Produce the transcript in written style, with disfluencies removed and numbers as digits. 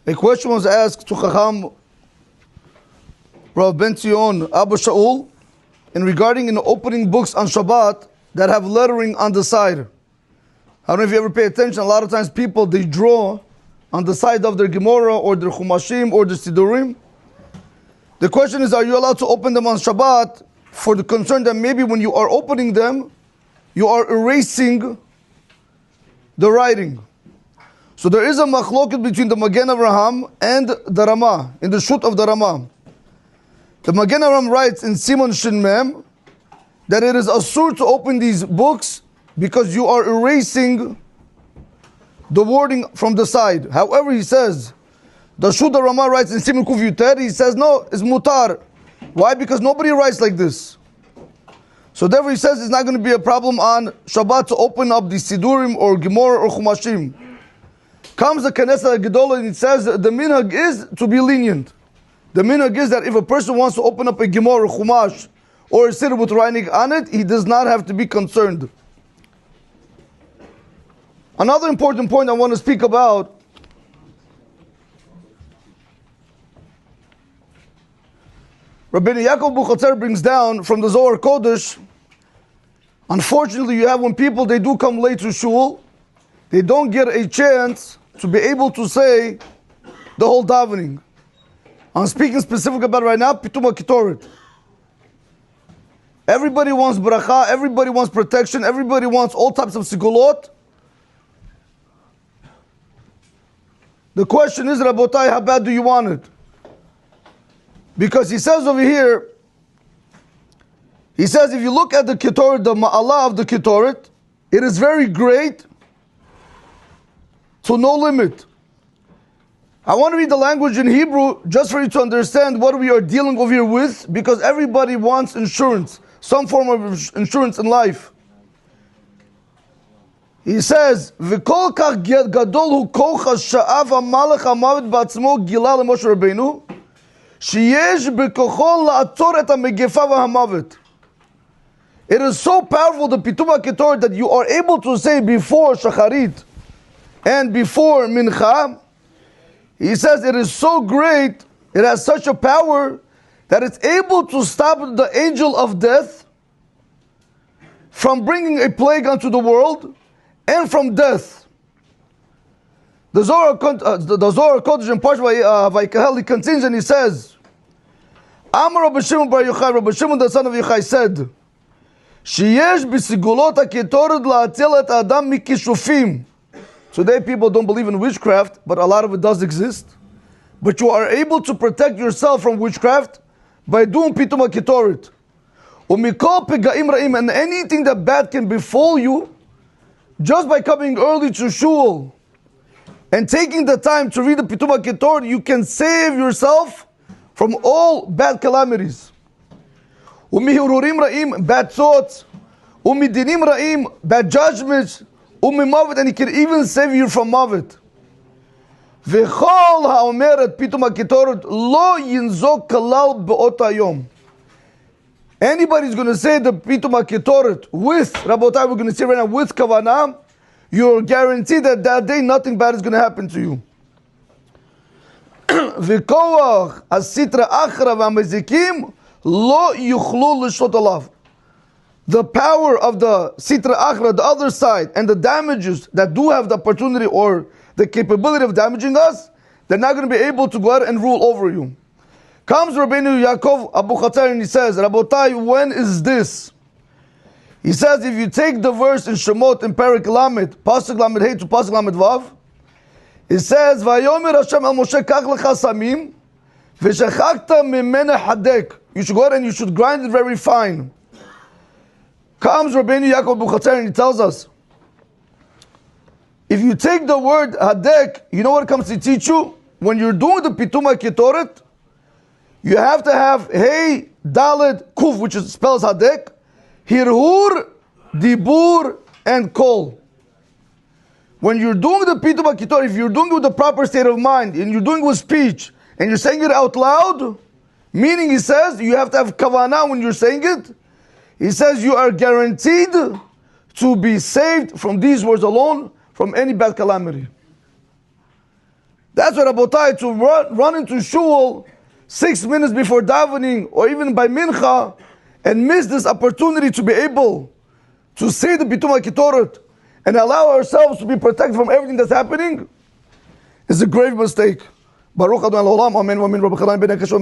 A question was asked to Chacham Rav Ben Zion Abba Shaul in regarding opening books on Shabbat that have lettering on the side. I don't know if you ever pay attention. A lot of times people, they draw on the side of their Gemara or their Chumashim or their Sidurim. The question is, are you allowed to open them on Shabbat for the concern that maybe when you are opening them, you are erasing the writing? So there is a machloket between the Magen Avraham and the Ramah, in the Shut of the Ramah. The Magen Avraham writes in Simon Shin Mem that it is asur to open these books because you are erasing the wording from the side. However, he says, the Shut of Ramah writes in Simon Kuf Yuter, he says no, it's mutar. Why? Because nobody writes like this. So therefore he says it's not going to be a problem on Shabbat to open up the Sidurim or Gemara or Chumashim. Comes the Knesset Gedolah and it says the minhag is to be lenient. The minhag is that if a person wants to open up a Gemara or Chumash or a Siddur with writing on it, he does not have to be concerned. Another important point I want to speak about Rabbeinu Yaakov Buchatzer brings down from the Zohar Kodesh. Unfortunately, you have when people, they do come late to shul, they don't get a chance to be able to say the whole davening. I'm speaking specifically about right now, Pituma Kitoret. Everybody wants bracha, everybody wants protection, everybody wants all types of sigulot. The question is, Rabotai, how bad do you want it? Because he says over here, he says if you look at the Ketoret, the Ma'ala of the Ketoret, it is very great to no limit. I want to read the language in Hebrew just for you to understand what we are dealing over here with, because everybody wants insurance, some form of insurance in life. He says, "V'kol kach gadol hu kocha sha'av hamalach hamavet ba'atzmo gila leMoshe Rabbeinu, sheyesh bekocho la'atzor et hamegefa v'hamavet." It is so powerful, the Pituma Ketoret, that you are able to say before Shacharit and before Mincha. He says it is so great, it has such a power that it's able to stop the angel of death from bringing a plague onto the world and from death. The Zohar Kodesh in Parshas Vayikahel, he continues and he says, Amar Rabbi Shimon bar Yochai, Rabbi Shimon the son of Yochai said, Sheyesh b'sigulot ha'ketoret la'atzil et adam mikishufim. Today people don't believe in witchcraft, but a lot of it does exist. But you are able to protect yourself from witchcraft by doing Pituma Ketoret. Umikol pegaim ra'im, and anything that bad can befall you, just by coming early to shul and taking the time to read the Pituma Ketoret, you can save yourself from all bad calamities. Umihururim ra'im, bad thoughts. Umidinim ra'im, bad judgments. Umimavet, and he can even save you from mavet. V'chol ha'omeret Pituma Ketoret lo yinzok kalal be'ot hayom. Anybody's going to say the Pituma Ketoret with, Rabotai, we're going to say right now, with Kavanah, you're guaranteed that that day nothing bad is going to happen to you. V'koach as-sitra achra v'amezikim lo yuchlu l'shot alav. The power of the Sitra Achra, the other side, and the damages that do have the opportunity or the capability of damaging us, they're not going to be able to go out and rule over you. Comes Rabbeinu Yaakov Abu Chatzar and he says, Rabotai, when is this? He says, if you take the verse in Shemot in Perek Lamed, Pasuk Lamed Hey to Pasuk Lamed Vav, it says, Vayomer Hashem el Moshe kach lecha samim, v'shechakta mimena hadek. You should go out and you should grind it very fine. Comes Rabbeinu Yaakov Buchatzer and he tells us, if you take the word hadek, you know what it comes to teach you? When you're doing the Pituma Ketoret, you have to have Hey, Dalet, Kuf, which spells hadek, Hirhur, Dibur, and Kol. When you're doing the Pituma Ketoret, if you're doing it with the proper state of mind, and you're doing it with speech, and you're saying it out loud, meaning he says, you have to have Kavanah when you're saying it. He says you are guaranteed to be saved from these words alone, from any bad calamity. That's what Rabotai, to run into shul 6 minutes before davening, or even by mincha, and miss this opportunity to be able to say the Bitum HaKitoret and allow ourselves to be protected from everything that's happening, is a grave mistake. Baruch Adonai Olam, Amen, Amen, Rabbi Chaim Igal.